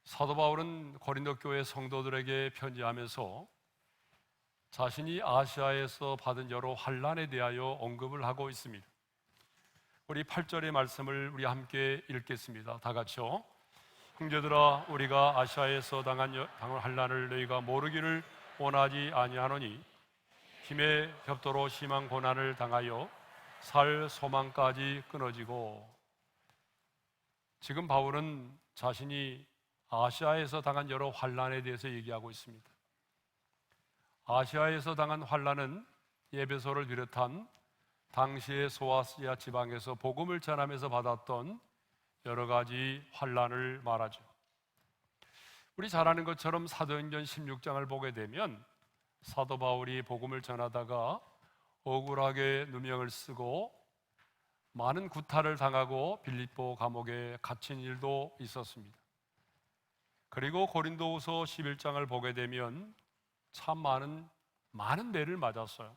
사도 바울은 고린도 교회 성도들에게 편지하면서 자신이 아시아에서 받은 여러 환난에 대하여 언급을 하고 있습니다. 우리 8절의 말씀을 우리 함께 읽겠습니다. 다 같이요. 형제들아, 우리가 아시아에서 당한 환난을 너희가 모르기를 원하지 아니하노니 힘에 겹도로 심한 고난을 당하여 살 소망까지 끊어지고. 지금 바울은 자신이 아시아에서 당한 여러 환난에 대해서 얘기하고 있습니다. 아시아에서 당한 환난은 에베소를 비롯한 당시의 소아시아 지방에서 복음을 전하면서 받았던 여러 가지 환난을 말하죠. 우리 잘 아는 것처럼 사도행전 16장을 보게 되면 사도 바울이 복음을 전하다가 억울하게 누명을 쓰고 많은 구타를 당하고 빌립보 감옥에 갇힌 일도 있었습니다. 그리고 고린도후서 11장을 보게 되면 참 많은 매를 맞았어요.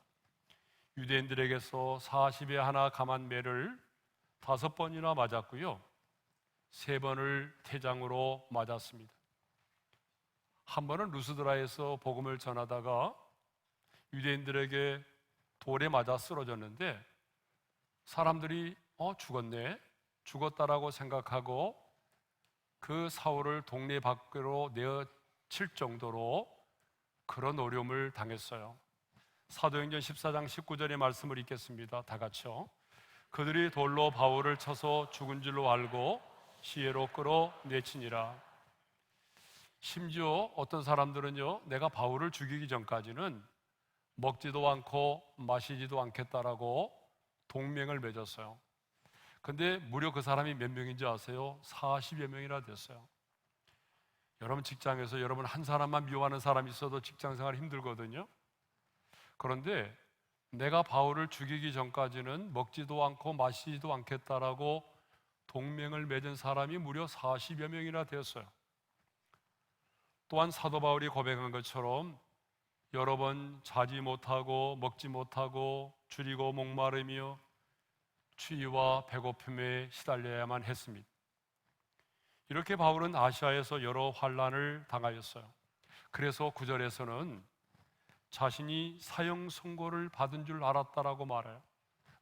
유대인들에게서 40에 하나 감한 매를 5번이나 맞았고요, 3번을 태장으로 맞았습니다. 한 번은 루스드라에서 복음을 전하다가 유대인들에게 돌에 맞아 쓰러졌는데 사람들이 죽었다라고 생각하고 그 사울을 동네 밖으로 내어칠 정도로 그런 어려움을 당했어요. 사도행전 14장 19절의 말씀을 읽겠습니다. 다 같이요. 그들이 돌로 바울을 쳐서 죽은 줄로 알고 시외로 끌어내치니라. 심지어 어떤 사람들은요, 내가 바울을 죽이기 전까지는 먹지도 않고 마시지도 않겠다라고 동맹을 맺었어요. 근데 무려 그 사람이 몇 명인지 아세요? 40여 명이나 됐어요. 여러분, 직장에서 여러분 한 사람만 미워하는 사람이 있어도 직장생활 힘들거든요. 그런데 내가 바울을 죽이기 전까지는 먹지도 않고 마시지도 않겠다라고 동맹을 맺은 사람이 무려 40여 명이나 되었어요. 또한 사도 바울이 고백한 것처럼 여러 번 자지 못하고 먹지 못하고 줄이고 목마르며 추위와 배고픔에 시달려야만 했습니다. 이렇게 바울은 아시아에서 여러 환난을 당하였어요. 그래서 9절에서는 자신이 사형 선고를 받은 줄 알았다라고 말해요.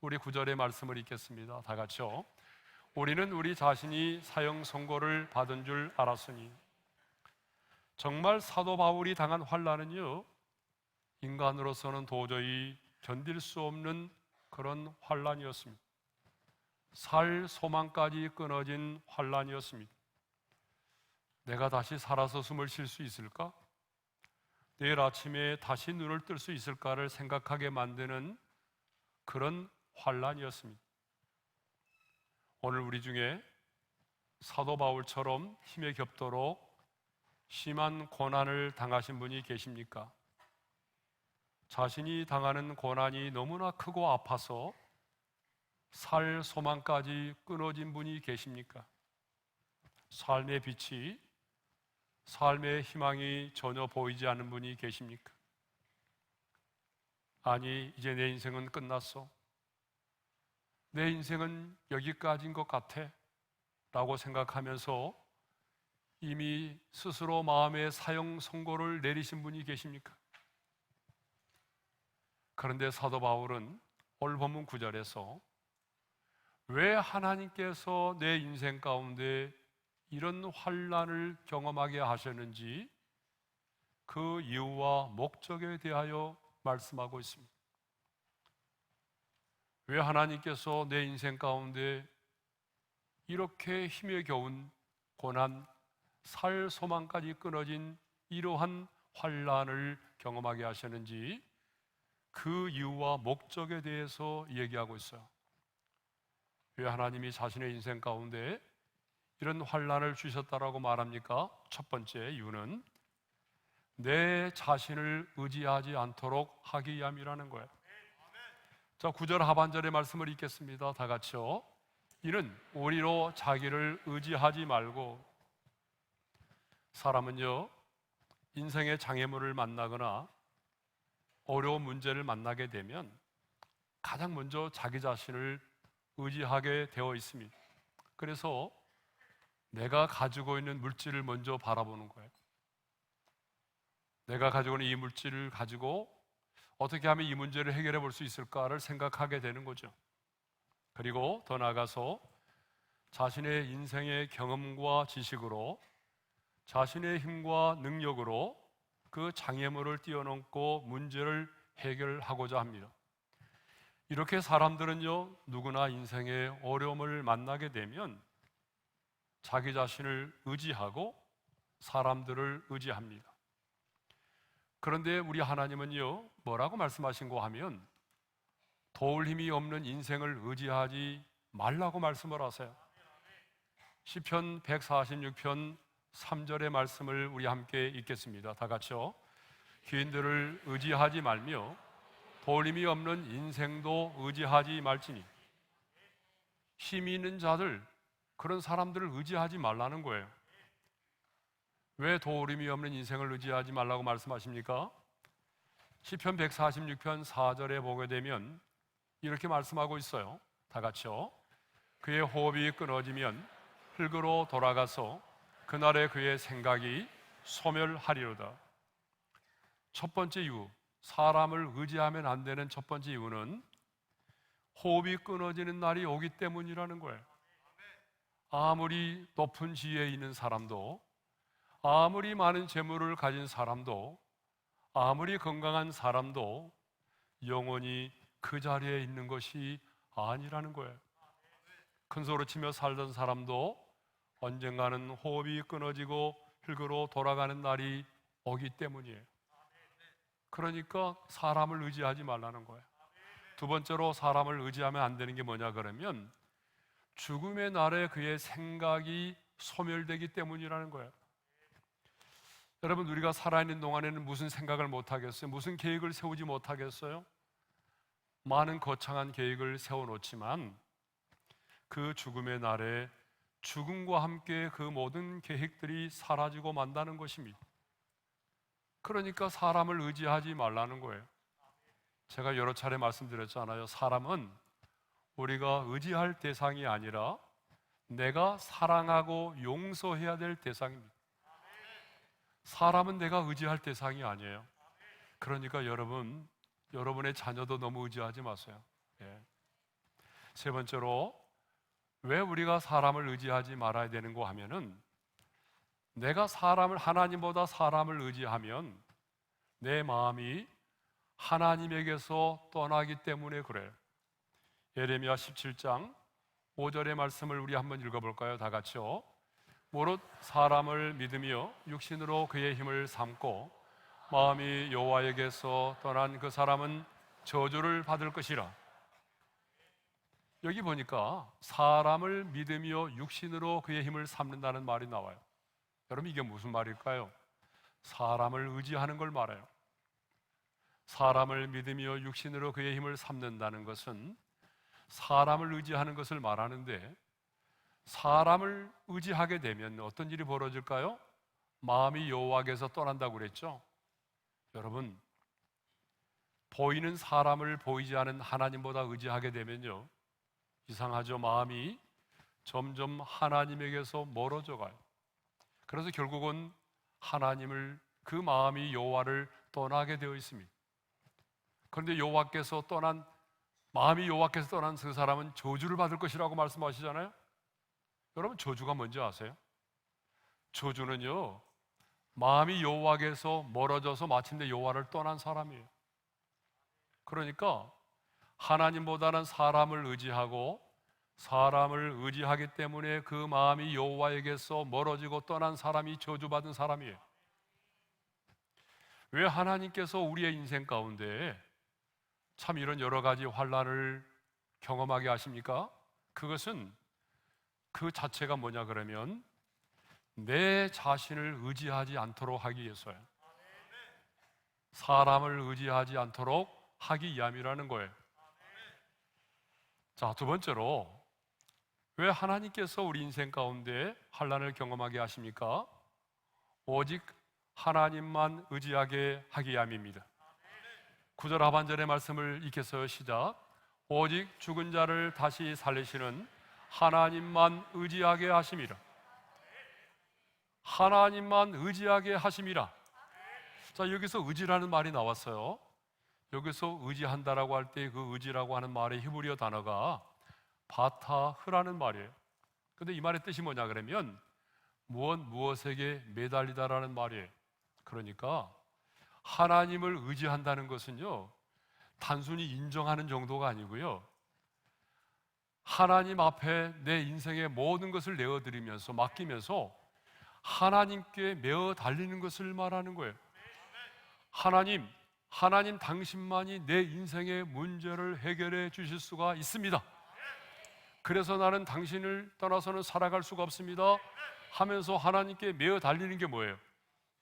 우리 9절의 말씀을 읽겠습니다. 다 같이요. 우리는 우리 자신이 사형 선고를 받은 줄 알았으니. 정말 사도 바울이 당한 환난은요, 인간으로서는 도저히 견딜 수 없는 그런 환난이었습니다. 살 소망까지 끊어진 환난이었습니다. 내가 다시 살아서 숨을 쉴 수 있을까? 내일 아침에 다시 눈을 뜰 수 있을까를 생각하게 만드는 그런 환난이었습니다. 오늘 우리 중에 사도 바울처럼 힘에 겹도록 심한 고난을 당하신 분이 계십니까? 자신이 당하는 고난이 너무나 크고 아파서 살 소망까지 끊어진 분이 계십니까? 삶의 빛이, 삶의 희망이 전혀 보이지 않는 분이 계십니까? 아니, 이제 내 인생은 끝났어, 내 인생은 여기까지인 것 같아 라고 생각하면서 이미 스스로 마음의 사형 선고를 내리신 분이 계십니까? 그런데 사도 바울은 오늘 본문 9절에서 왜 하나님께서 내 인생 가운데 이런 환난을 경험하게 하셨는지 그 이유와 목적에 대하여 말씀하고 있습니다. 왜 하나님께서 내 인생 가운데 이렇게 힘에 겨운 고난, 살 소망까지 끊어진 이러한 환난을 경험하게 하셨는지 그 이유와 목적에 대해서 얘기하고 있어요. 왜 하나님이 자신의 인생 가운데 이런 환난을 주셨다라고 말합니까? 첫 번째 이유는 내 자신을 의지하지 않도록 하기 위함이라는 거예요. 자, 9절 하반절의 말씀을 읽겠습니다. 다 같이요. 이는 우리로 자기를 의지하지 말고. 사람은요, 인생의 장애물을 만나거나 어려운 문제를 만나게 되면 가장 먼저 자기 자신을 의지하게 되어 있습니다. 그래서 내가 가지고 있는 물질을 먼저 바라보는 거예요. 내가 가지고 있는 이 물질을 가지고 어떻게 하면 이 문제를 해결해 볼 수 있을까를 생각하게 되는 거죠. 그리고 더 나아가서 자신의 인생의 경험과 지식으로, 자신의 힘과 능력으로 그 장애물을 뛰어넘고 문제를 해결하고자 합니다. 이렇게 사람들은요, 누구나 인생의 어려움을 만나게 되면 자기 자신을 의지하고 사람들을 의지합니다. 그런데 우리 하나님은요, 뭐라고 말씀하신고 하면 도울 힘이 없는 인생을 의지하지 말라고 말씀을 하세요. 시편 146편 3절의 말씀을 우리 함께 읽겠습니다. 다 같이요. 귀인들을 의지하지 말며 도울 힘이 없는 인생도 의지하지 말지니. 힘이 있는 자들, 그런 사람들을 의지하지 말라는 거예요. 왜 도울 힘이 없는 인생을 의지하지 말라고 말씀하십니까? 시편 146편 4절에 보게 되면 이렇게 말씀하고 있어요. 다 같이요. 그의 호흡이 끊어지면 흙으로 돌아가서 그날에 그의 생각이 소멸하리로다. 첫 번째 이유, 사람을 의지하면 안 되는 첫 번째 이유는 호흡이 끊어지는 날이 오기 때문이라는 거예요. 아무리 높은 지위에 있는 사람도, 아무리 많은 재물을 가진 사람도, 아무리 건강한 사람도 영원히 그 자리에 있는 것이 아니라는 거예요. 큰 소리 치며 살던 사람도 언젠가는 호흡이 끊어지고 흙으로 돌아가는 날이 오기 때문이에요. 그러니까 사람을 의지하지 말라는 거예요. 두 번째로 사람을 의지하면 안 되는 게 뭐냐 그러면 죽음의 날에 그의 생각이 소멸되기 때문이라는 거예요. 여러분, 우리가 살아있는 동안에는 무슨 생각을 못 하겠어요? 무슨 계획을 세우지 못하겠어요? 많은 거창한 계획을 세워놓지만 그 죽음의 날에 죽음과 함께 그 모든 계획들이 사라지고 만다는 것입니다. 그러니까 사람을 의지하지 말라는 거예요. 제가 여러 차례 말씀드렸잖아요. 사람은 우리가 의지할 대상이 아니라 내가 사랑하고 용서해야 될 대상입니다. 사람은 내가 의지할 대상이 아니에요. 그러니까 여러분의 자녀도 너무 의지하지 마세요. 세 번째로 왜 우리가 사람을 의지하지 말아야 되는고 하면은 내가 하나님보다 사람을 의지하면 내 마음이 하나님에게서 떠나기 때문에 그래요. 예레미야 17장 5절의 말씀을 우리 한번 읽어볼까요? 다 같이요. 무릇 사람을 믿으며 육신으로 그의 힘을 삼고 마음이 여호와에게서 떠난 그 사람은 저주를 받을 것이라. 여기 보니까 사람을 믿으며 육신으로 그의 힘을 삼는다는 말이 나와요. 여러분, 이게 무슨 말일까요? 사람을 의지하는 걸 말해요. 사람을 믿으며 육신으로 그의 힘을 삼는다는 것은 사람을 의지하는 것을 말하는데, 사람을 의지하게 되면 어떤 일이 벌어질까요? 마음이 여호와께서 떠난다고 그랬죠. 여러분, 보이는 사람을 보이지 않은 하나님보다 의지하게 되면요, 이상하죠. 마음이 점점 하나님에게서 멀어져 가요. 그래서 결국은 그 마음이 여호와를 떠나게 되어 있습니다. 그런데 마음이 여호와께서 떠난 그 사람은 저주를 받을 것이라고 말씀하시잖아요. 여러분, 저주가 뭔지 아세요? 저주는요, 마음이 여호와께서 멀어져서 마침내 여호와를 떠난 사람이에요. 그러니까 하나님보다는 사람을 의지하고 사람을 의지하기 때문에 그 마음이 여호와에게서 멀어지고 떠난 사람이 저주받은 사람이에요. 왜 하나님께서 우리의 인생 가운데 참 이런 여러 가지 환난을 경험하게 하십니까? 그것은 그 자체가 뭐냐 그러면 내 자신을 의지하지 않도록 하기 위해서예요. 사람을 의지하지 않도록 하기 위함이라는 거예요. 자, 두 번째로 왜 하나님께서 우리 인생 가운데 환난을 경험하게 하십니까? 오직 하나님만 의지하게 하기 위함입니다. 9절 하반절의 말씀을 읽겠어요. 시작. 오직 죽은 자를 다시 살리시는 하나님만 의지하게 하심이라. 하나님만 의지하게 하심이라. 자, 여기서 의지라는 말이 나왔어요. 여기서 의지한다라고 할 때 그 의지라고 하는 말의 히브리어 단어가 바타흐라는 말이에요. 근데 이 말의 뜻이 뭐냐 그러면 무엇에게 매달리다라는 말이에요. 그러니까 하나님을 의지한다는 것은요, 단순히 인정하는 정도가 아니고요, 하나님 앞에 내 인생의 모든 것을 내어드리면서 맡기면서 하나님께 매어 달리는 것을 말하는 거예요. 하나님 당신만이 내 인생의 문제를 해결해 주실 수가 있습니다. 그래서 나는 당신을 떠나서는 살아갈 수가 없습니다 하면서 하나님께 매어 달리는 게 뭐예요?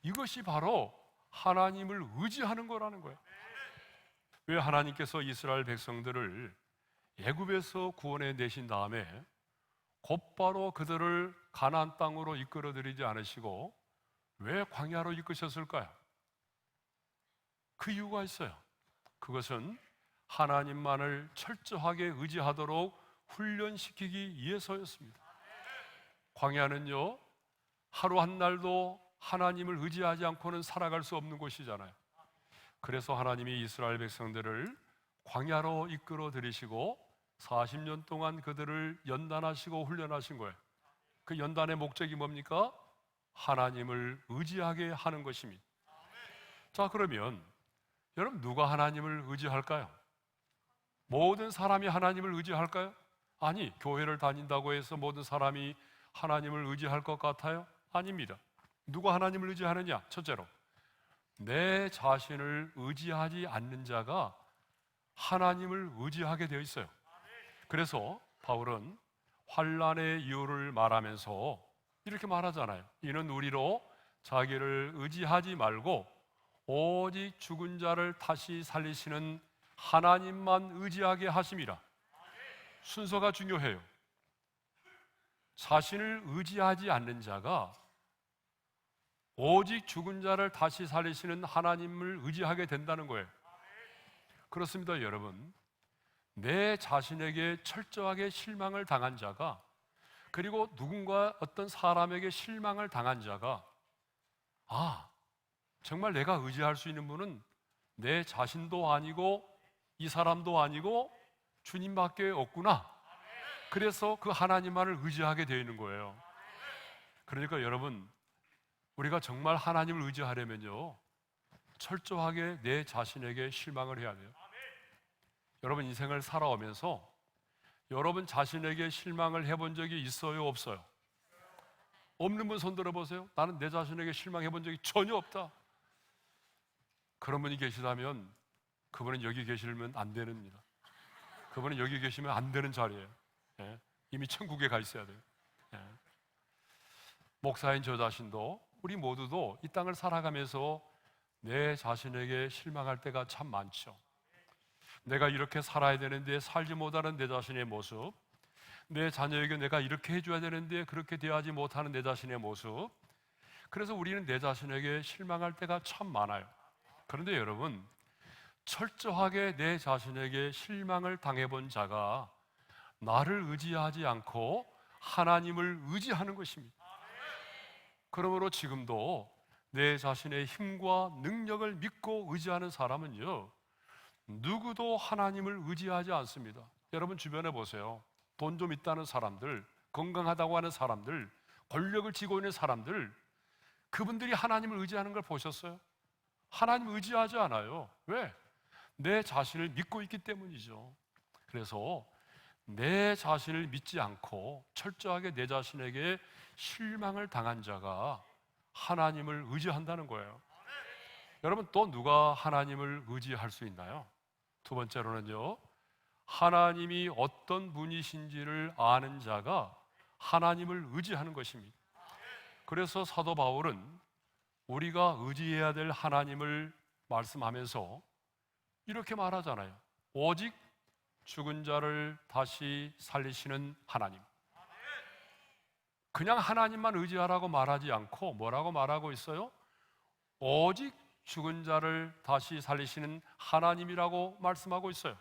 이것이 바로 하나님을 의지하는 거라는 거예요. 왜 하나님께서 이스라엘 백성들을 애굽에서 구원해 내신 다음에 곧바로 그들을 가나안 땅으로 이끌어 들이지 않으시고 왜 광야로 이끄셨을까요? 그 이유가 있어요. 그것은 하나님만을 철저하게 의지하도록 훈련시키기 위해서였습니다. 광야는요, 하루 한 날도 하나님을 의지하지 않고는 살아갈 수 없는 곳이잖아요. 그래서 하나님이 이스라엘 백성들을 광야로 이끌어 들이시고 40년 동안 그들을 연단하시고 훈련하신 거예요. 그 연단의 목적이 뭡니까? 하나님을 의지하게 하는 것입니다. 자, 그러면 여러분, 누가 하나님을 의지할까요? 모든 사람이 하나님을 의지할까요? 아니, 교회를 다닌다고 해서 모든 사람이 하나님을 의지할 것 같아요? 아닙니다. 누가 하나님을 의지하느냐? 첫째로, 내 자신을 의지하지 않는 자가 하나님을 의지하게 되어 있어요. 그래서 바울은 환난의 이유를 말하면서 이렇게 말하잖아요. 이는 우리로 자기를 의지하지 말고 오직 죽은 자를 다시 살리시는 하나님만 의지하게 하심이라. 순서가 중요해요. 자신을 의지하지 않는 자가 오직 죽은 자를 다시 살리시는 하나님을 의지하게 된다는 거예요. 그렇습니다, 여러분. 내 자신에게 철저하게 실망을 당한 자가, 그리고 누군가 어떤 사람에게 실망을 당한 자가, 정말 내가 의지할 수 있는 분은 내 자신도 아니고 이 사람도 아니고 주님밖에 없구나. 그래서 그 하나님만을 의지하게 되어 있는 거예요. 그러니까 여러분, 우리가 정말 하나님을 의지하려면요, 철저하게 내 자신에게 실망을 해야 돼요. 여러분, 인생을 살아오면서 여러분 자신에게 실망을 해본 적이 있어요, 없어요? 없는 분 손 들어보세요. 나는 내 자신에게 실망해 본 적이 전혀 없다. 그런 분이 계시다면 그분은 여기 계시면 안 되는입니다. 그분은 여기 계시면 안 되는 자리예요. 예. 이미 천국에 가 있어야 돼요. 예. 목사인 저 자신도, 우리 모두도 이 땅을 살아가면서 내 자신에게 실망할 때가 참 많죠. 내가 이렇게 살아야 되는데 살지 못하는 내 자신의 모습, 내 자녀에게 내가 이렇게 해줘야 되는데 그렇게 대하지 못하는 내 자신의 모습. 그래서 우리는 내 자신에게 실망할 때가 참 많아요. 그런데 여러분, 철저하게 내 자신에게 실망을 당해본 자가 나를 의지하지 않고 하나님을 의지하는 것입니다. 그러므로 지금도 내 자신의 힘과 능력을 믿고 의지하는 사람은요, 누구도 하나님을 의지하지 않습니다. 여러분 주변에 보세요. 돈 좀 있다는 사람들, 건강하다고 하는 사람들, 권력을 쥐고 있는 사람들, 그분들이 하나님을 의지하는 걸 보셨어요? 하나님 의지하지 않아요. 왜? 내 자신을 믿고 있기 때문이죠. 그래서 내 자신을 믿지 않고 철저하게 내 자신에게 실망을 당한 자가 하나님을 의지한다는 거예요. 여러분, 또 누가 하나님을 의지할 수 있나요? 두 번째로는요, 하나님이 어떤 분이신지를 아는 자가 하나님을 의지하는 것입니다. 그래서 사도 바울은 우리가 의지해야 될 하나님을 말씀하면서 이렇게 말하잖아요. 오직 죽은 자를 다시 살리시는 하나님. 그냥 하나님만 의지하라고 말하지 않고 뭐라고 말하고 있어요? 오직 죽은 자를 다시 살리시는 하나님이라고 말씀하고 있어요.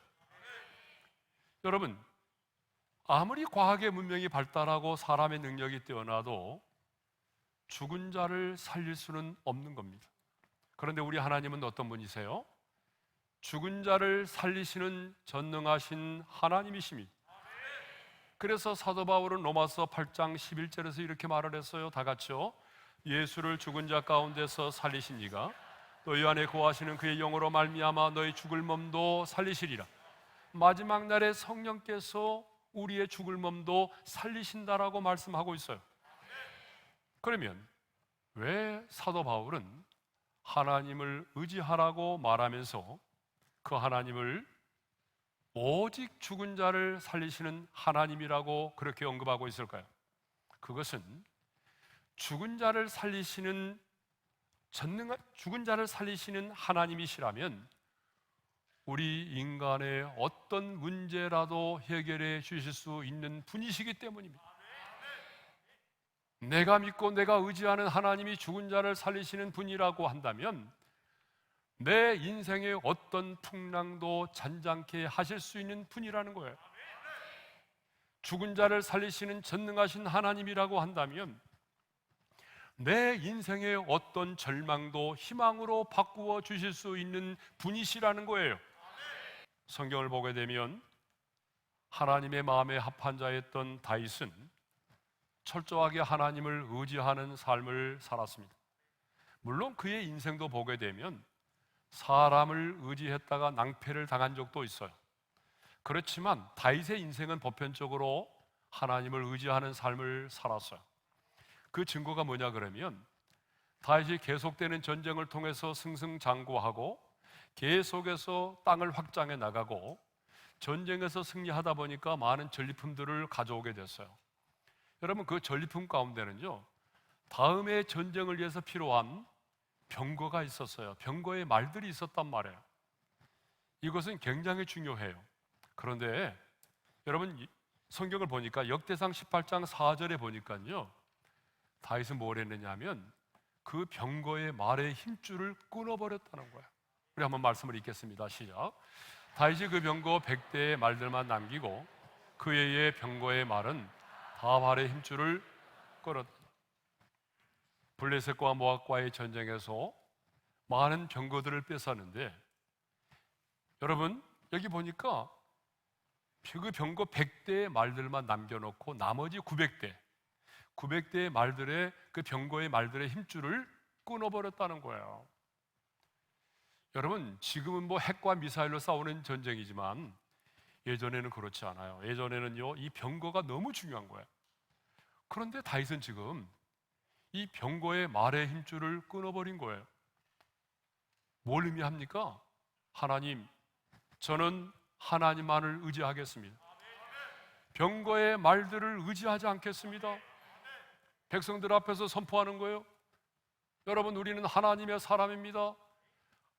여러분, 아무리 과학의 문명이 발달하고 사람의 능력이 뛰어나도 죽은 자를 살릴 수는 없는 겁니다. 그런데 우리 하나님은 어떤 분이세요? 죽은 자를 살리시는 전능하신 하나님이십니다. 그래서 사도 바울은 로마서 8장 11절에서 이렇게 말을 했어요. 다 같이요. 예수를 죽은 자 가운데서 살리신 이가 너희 안에 거하시는 그의 영으로 말미암아 너희 죽을 몸도 살리시리라. 마지막 날에 성령께서 우리의 죽을 몸도 살리신다라고 말씀하고 있어요. 그러면 왜 사도 바울은 하나님을 의지하라고 말하면서 그 하나님을 오직 죽은 자를 살리시는 하나님이라고 그렇게 언급하고 있을까요? 그것은 죽은 자를 살리시는 하나님이시라면 우리 인간의 어떤 문제라도 해결해 주실 수 있는 분이시기 때문입니다. 내가 믿고 내가 의지하는 하나님이 죽은 자를 살리시는 분이라고 한다면 내 인생의 어떤 풍랑도 잔잔케 하실 수 있는 분이라는 거예요. 죽은 자를 살리시는 전능하신 하나님이라고 한다면 내 인생의 어떤 절망도 희망으로 바꾸어 주실 수 있는 분이시라는 거예요. 성경을 보게 되면 하나님의 마음에 합한 자였던 다윗은 철저하게 하나님을 의지하는 삶을 살았습니다. 물론 그의 인생도 보게 되면 사람을 의지했다가 낭패를 당한 적도 있어요. 그렇지만 다윗의 인생은 보편적으로 하나님을 의지하는 삶을 살았어요. 그 증거가 뭐냐 그러면 다윗이 계속되는 전쟁을 통해서 승승장구하고 계속해서 땅을 확장해 나가고 전쟁에서 승리하다 보니까 많은 전리품들을 가져오게 됐어요. 여러분, 그 전리품 가운데는요, 다음에 전쟁을 위해서 필요한 병거가 있었어요. 병거의 말들이 있었단 말이에요. 이것은 굉장히 중요해요. 그런데 여러분, 성경을 보니까 역대상 18장 4절에 보니까요, 다윗은 뭘 했느냐 하면 그 병거의 말의 힘줄을 끊어버렸다는 거예요. 우리 한번 말씀을 읽겠습니다. 시작. 다윗이 그 병거 100대의 말들만 남기고 그 외의 병거의 말은 다 말의 힘줄을 끊었다. 블레셋과 모압과의 전쟁에서 많은 병거들을 뺏었는데, 여러분 여기 보니까 그 병거 100대의 말들만 남겨놓고 나머지 900대의 말들의 그 병거의 말들의 힘줄을 끊어버렸다는 거예요. 여러분, 지금은 뭐 핵과 미사일로 싸우는 전쟁이지만 예전에는 그렇지 않아요. 예전에는요, 이 병거가 너무 중요한 거예요. 그런데 다윗은 지금 이 병거의 말의 힘줄을 끊어버린 거예요. 뭘 의미합니까? 하나님, 저는 하나님만을 의지하겠습니다. 병거의 말들을 의지하지 않겠습니다. 백성들 앞에서 선포하는 거예요. 여러분, 우리는 하나님의 사람입니다.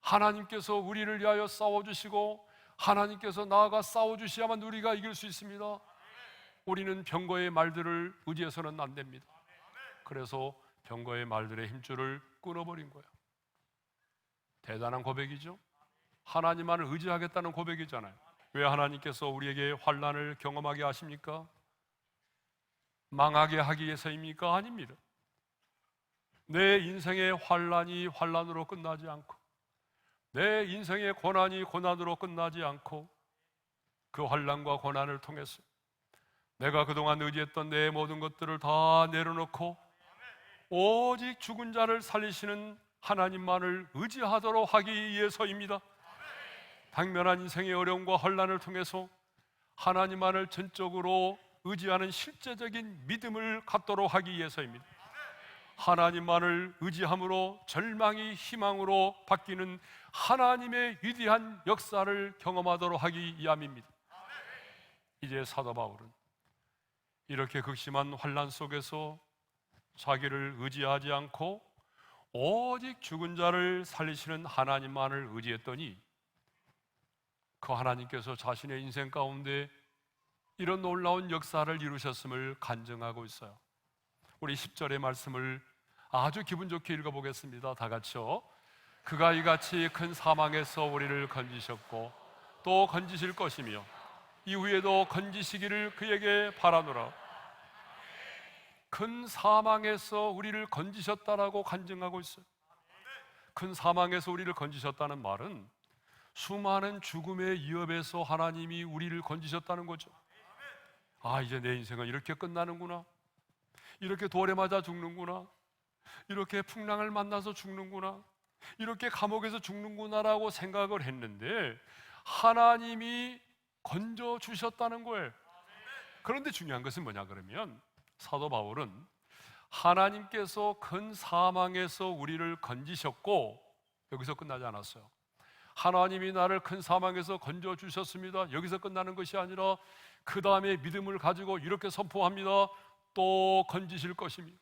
하나님께서 우리를 위하여 싸워주시고 하나님께서 나아가 싸워주셔야만 우리가 이길 수 있습니다. 우리는 병거의 말들을 의지해서는 안 됩니다. 그래서 병거의 말들의 힘줄을 끊어버린 거예요. 대단한 고백이죠. 하나님만을 의지하겠다는 고백이잖아요. 왜 하나님께서 우리에게 환난을 경험하게 하십니까? 망하게 하기 위해서입니까? 아닙니다. 내 인생의 환난이 환난으로 끝나지 않고 내 인생의 고난이 고난으로 끝나지 않고 그 환난과 고난을 통해서 내가 그동안 의지했던 내 모든 것들을 다 내려놓고 오직 죽은 자를 살리시는 하나님만을 의지하도록 하기 위해서입니다. 당면한 인생의 어려움과 환난을 통해서 하나님만을 전적으로 의지하는 실제적인 믿음을 갖도록 하기 위해서입니다. 하나님만을 의지함으로 절망이 희망으로 바뀌는 하나님의 위대한 역사를 경험하도록 하기 위함입니다. 이제 사도 바울은 이렇게 극심한 환난 속에서 자기를 의지하지 않고 오직 죽은 자를 살리시는 하나님만을 의지했더니 그 하나님께서 자신의 인생 가운데 이런 놀라운 역사를 이루셨음을 간증하고 있어요. 우리 10절의 말씀을 아주 기분 좋게 읽어보겠습니다. 다 같이요. 그가 이같이 큰 사망에서 우리를 건지셨고 또 건지실 것이며 이후에도 건지시기를 그에게 바라노라. 큰 사망에서 우리를 건지셨다라고 간증하고 있어요. 큰 사망에서 우리를 건지셨다는 말은 수많은 죽음의 위협에서 하나님이 우리를 건지셨다는 거죠. 아, 이제 내 인생은 이렇게 끝나는구나, 이렇게 돌에 맞아 죽는구나, 이렇게 풍랑을 만나서 죽는구나, 이렇게 감옥에서 죽는구나라고 생각을 했는데 하나님이 건져주셨다는 거예요. 그런데 중요한 것은 뭐냐 그러면, 사도 바울은 하나님께서 큰 사망에서 우리를 건지셨고, 여기서 끝나지 않았어요. 하나님이 나를 큰 사망에서 건져주셨습니다, 여기서 끝나는 것이 아니라 그 다음에 믿음을 가지고 이렇게 선포합니다. 또 건지실 것입니다.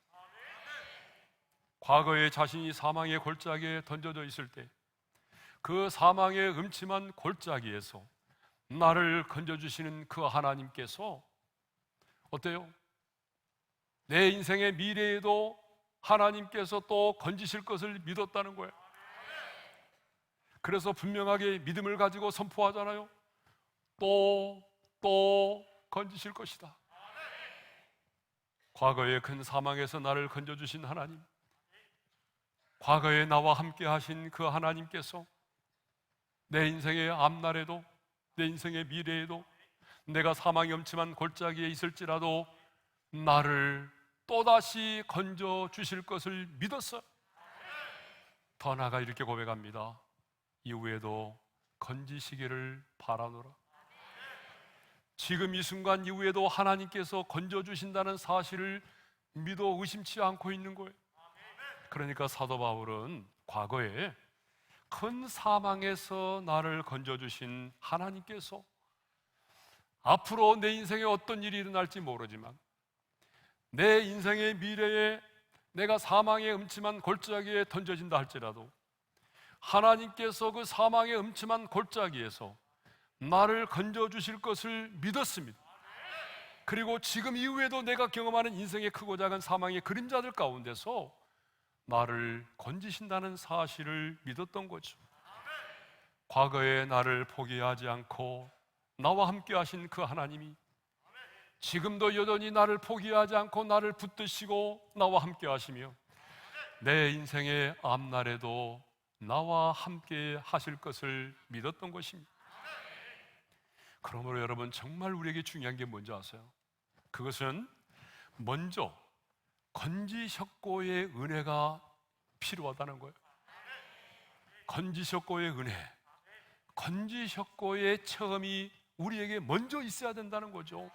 과거에 자신이 사망의 골짜기에 던져져 있을 때 그 사망의 음침한 골짜기에서 나를 건져주시는 그 하나님께서 어때요? 내 인생의 미래에도 하나님께서 또 건지실 것을 믿었다는 거예요. 그래서 분명하게 믿음을 가지고 선포하잖아요. 또 건지실 것이다. 과거의 큰 사망에서 나를 건져주신 하나님, 과거에 나와 함께 하신 그 하나님께서 내 인생의 앞날에도, 내 인생의 미래에도, 내가 사망이 엄침한 골짜기에 있을지라도 나를 또다시 건져주실 것을 믿었어요. 더 나아가 이렇게 고백합니다. 이후에도 건지시기를 바라노라. 지금 이 순간 이후에도 하나님께서 건져주신다는 사실을 믿어 의심치 않고 있는 거예요. 그러니까 사도 바울은 과거에 큰 사망에서 나를 건져주신 하나님께서 앞으로 내 인생에 어떤 일이 일어날지 모르지만 내 인생의 미래에 내가 사망의 음침한 골짜기에 던져진다 할지라도 하나님께서 그 사망의 음침한 골짜기에서 나를 건져주실 것을 믿었습니다. 그리고 지금 이후에도 내가 경험하는 인생의 크고 작은 사망의 그림자들 가운데서 나를 건지신다는 사실을 믿었던 거죠. 과거에 나를 포기하지 않고 나와 함께 하신 그 하나님이 지금도 여전히 나를 포기하지 않고 나를 붙드시고 나와 함께 하시며 내 인생의 앞날에도 나와 함께 하실 것을 믿었던 것입니다. 그러므로 여러분, 정말 우리에게 중요한 게 뭔지 아세요? 그것은 먼저 건지셨고의 은혜가 필요하다는 거예요. 건지셨고의 은혜, 건지셨고의 체험이 우리에게 먼저 있어야 된다는 거죠.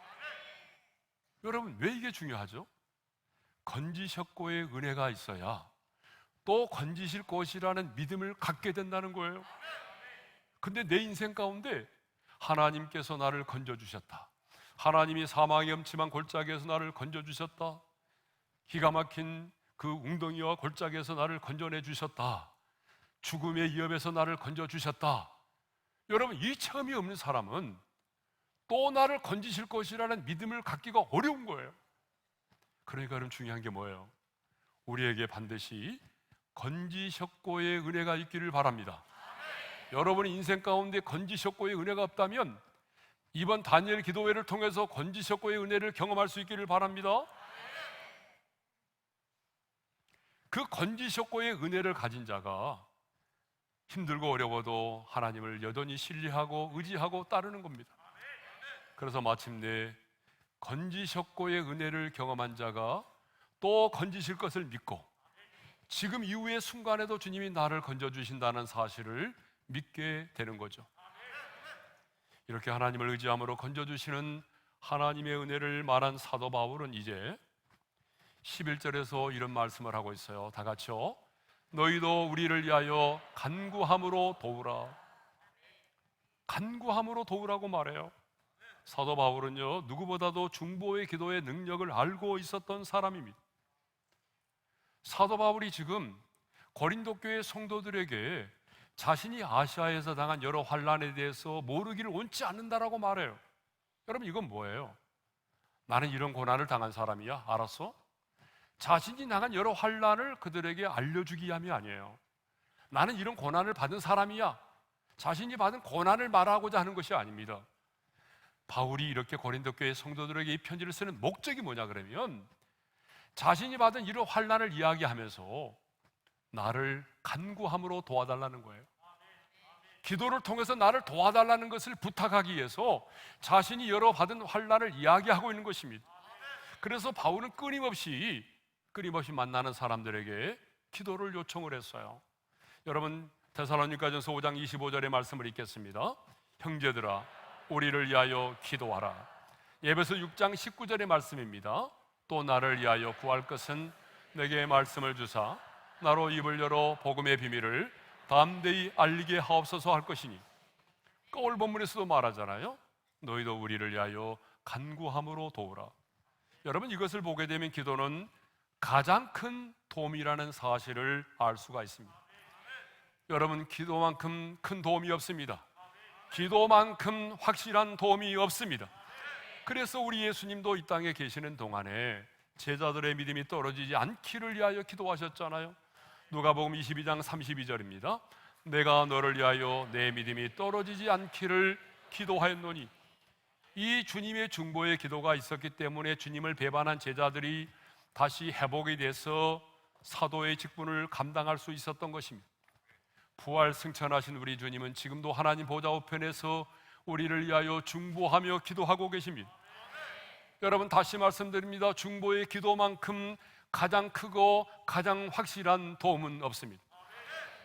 여러분, 왜 이게 중요하죠? 건지셨고의 은혜가 있어야 또 건지실 것이라는 믿음을 갖게 된다는 거예요. 근데 내 인생 가운데 하나님께서 나를 건져주셨다, 하나님이 사망의 엄침한 골짜기에서 나를 건져주셨다, 기가 막힌 그 웅덩이와 골짜기에서 나를 건져내 주셨다, 죽음의 위협에서 나를 건져주셨다. 여러분, 이 체험이 없는 사람은 또 나를 건지실 것이라는 믿음을 갖기가 어려운 거예요. 그러니까 여러분, 중요한 게 뭐예요? 우리에게 반드시 건지셨고의 은혜가 있기를 바랍니다. 여러분의 인생 가운데 건지셨고의 은혜가 없다면 이번 다니엘 기도회를 통해서 건지셨고의 은혜를 경험할 수 있기를 바랍니다. 그 건지셨고의 은혜를 가진 자가 힘들고 어려워도 하나님을 여전히 신뢰하고 의지하고 따르는 겁니다. 그래서 마침내 건지셨고의 은혜를 경험한 자가 또 건지실 것을 믿고 지금 이후의 순간에도 주님이 나를 건져주신다는 사실을 믿게 되는 거죠. 이렇게 하나님을 의지함으로 건져주시는 하나님의 은혜를 말한 사도 바울은 이제 11절에서 이런 말씀을 하고 있어요. 다 같이요. 너희도 우리를 위하여 간구함으로 도우라. 간구함으로 도우라고 말해요. 사도 바울은요, 누구보다도 중보의 기도의 능력을 알고 있었던 사람입니다. 사도 바울이 지금 고린도 교회 성도들에게 자신이 아시아에서 당한 여러 환난에 대해서 모르기를 원치 않는다라고 말해요. 여러분, 이건 뭐예요? 나는 이런 고난을 당한 사람이야, 알았어? 자신이 당한 여러 환난을 그들에게 알려주기 위함이 아니에요. 나는 이런 고난을 받은 사람이야, 자신이 받은 고난을 말하고자 하는 것이 아닙니다. 바울이 이렇게 고린도 교회 성도들에게 이 편지를 쓰는 목적이 뭐냐 그러면 자신이 받은 이런 환난을 이야기하면서 나를 간구함으로 도와달라는 거예요. 기도를 통해서 나를 도와달라는 것을 부탁하기 위해서 자신이 여러 받은 환난을 이야기하고 있는 것입니다. 그래서 바울은 끊임없이 만나는 사람들에게 기도를 요청을 했어요. 여러분, 데살로니가전서 5장 25절의 말씀을 읽겠습니다. 형제들아, 우리를 위하여 기도하라. 에베소 6장 19절의 말씀입니다. 또 나를 위하여 구할 것은 내게 말씀을 주사 나로 입을 열어 복음의 비밀을 담대히 알리게 하옵소서 할 것이니, 오늘 본문에서도 말하잖아요. 너희도 우리를 위하여 간구함으로 도우라. 여러분, 이것을 보게 되면 기도는 가장 큰 도움이라는 사실을 알 수가 있습니다. 여러분, 기도만큼 큰 도움이 없습니다. 기도만큼 확실한 도움이 없습니다. 그래서 우리 예수님도 이 땅에 계시는 동안에 제자들의 믿음이 떨어지지 않기를 위하여 기도하셨잖아요. 누가복음 22장 32절입니다. 내가 너를 위하여 내 믿음이 떨어지지 않기를 기도하였노니. 이 주님의 중보의 기도가 있었기 때문에 주님을 배반한 제자들이 다시 회복이 돼서 사도의 직분을 감당할 수 있었던 것입니다. 부활 승천하신 우리 주님은 지금도 하나님 보좌 우편에서 우리를 위하여 중보하며 기도하고 계십니다. 여러분, 다시 말씀드립니다. 중보의 기도만큼 가장 크고 가장 확실한 도움은 없습니다.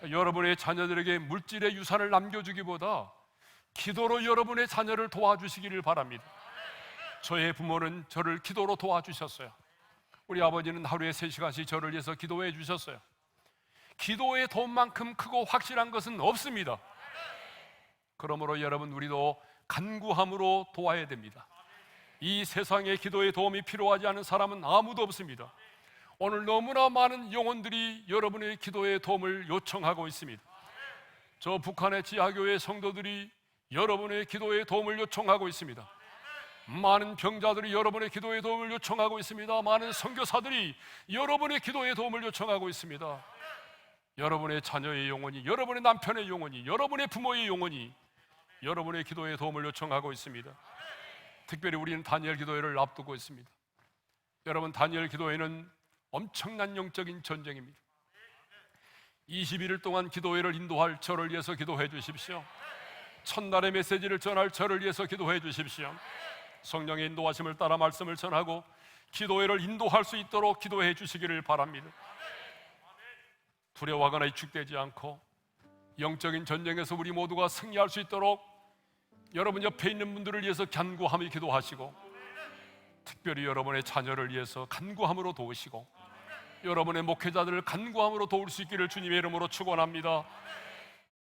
여러분의 자녀들에게 물질의 유산을 남겨주기보다 기도로 여러분의 자녀를 도와주시기를 바랍니다. 저의 부모는 저를 기도로 도와주셨어요. 우리 아버지는 하루에 3시간씩 저를 위해서 기도해 주셨어요. 기도의 도움만큼 크고 확실한 것은 없습니다. 그러므로 여러분, 우리도 간구함으로 도와야 됩니다. 이 세상에 기도의 도움이 필요하지 않은 사람은 아무도 없습니다. 오늘 너무나 많은 영혼들이 여러분의 기도의 도움을 요청하고 있습니다. 저 북한의 지하교회 성도들이 여러분의 기도의 도움을 요청하고 있습니다. 많은 병자들이 여러분의 기도의 도움을 요청하고 있습니다. 많은 선교사들이 여러분의 기도의 도움을 요청하고 있습니다. 여러분의 자녀의 영혼이, 여러분의 남편의 영혼이, 여러분의 부모의 영혼이 여러분의 기도의 도움을 요청하고 있습니다. 특별히 우리는 다니엘 기도회를 앞두고 있습니다. 여러분, 다니엘 기도회는 엄청난 영적인 전쟁입니다. 21일 동안 기도회를 인도할 저를 위해서 기도해 주십시오. 첫날의 메시지를 전할 저를 위해서 기도해 주십시오. 성령의 인도하심을 따라 말씀을 전하고 기도회를 인도할 수 있도록 기도해 주시기를 바랍니다. 두려워하거나 위축되지 않고 영적인 전쟁에서 우리 모두가 승리할 수 있도록 여러분 옆에 있는 분들을 위해서 간구하며 기도하시고, 특별히 여러분의 자녀를 위해서 간구함으로 도우시고, 여러분의 목회자들을 간구함으로 도울 수 있기를 주님의 이름으로 축원합니다.